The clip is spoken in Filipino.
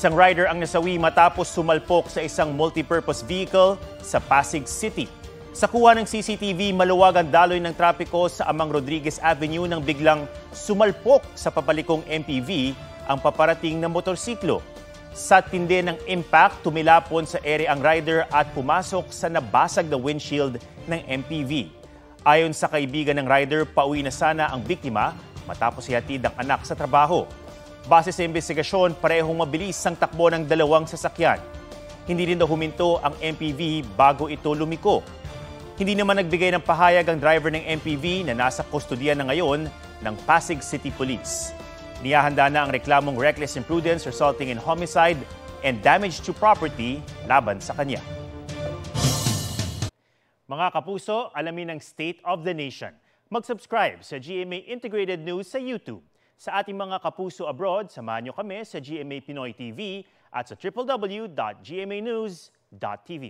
Isang rider ang nasawi matapos sumalpok sa isang multipurpose vehicle sa Pasig City. Sa kuha ng CCTV, maluwag ang daloy ng trapiko sa Amang Rodriguez Avenue nang biglang sumalpok sa papalikong MPV ang paparating na motorsiklo. Sa tindi ng impact, tumilapon sa ere ang rider at pumasok sa nabasag na windshield ng MPV. Ayon sa kaibigan ng rider, pauwi na sana ang biktima matapos ihatid ang anak sa trabaho. Base sa investigasyon, parehong mabilis ang takbo ng dalawang sasakyan. Hindi rin daw huminto ang MPV bago ito lumiko. Hindi naman nagbigay ng pahayag ang driver ng MPV na nasa kustodiya na ngayon ng Pasig City Police. Niyahanda na ang reklamong reckless imprudence resulting in homicide and damage to property laban sa kanya. Mga kapuso, alamin ang State of the Nation. Mag-subscribe sa GMA Integrated News sa YouTube. Sa ating mga kapuso abroad, samahan niyo kami sa GMA Pinoy TV at sa www.gmanews.tv.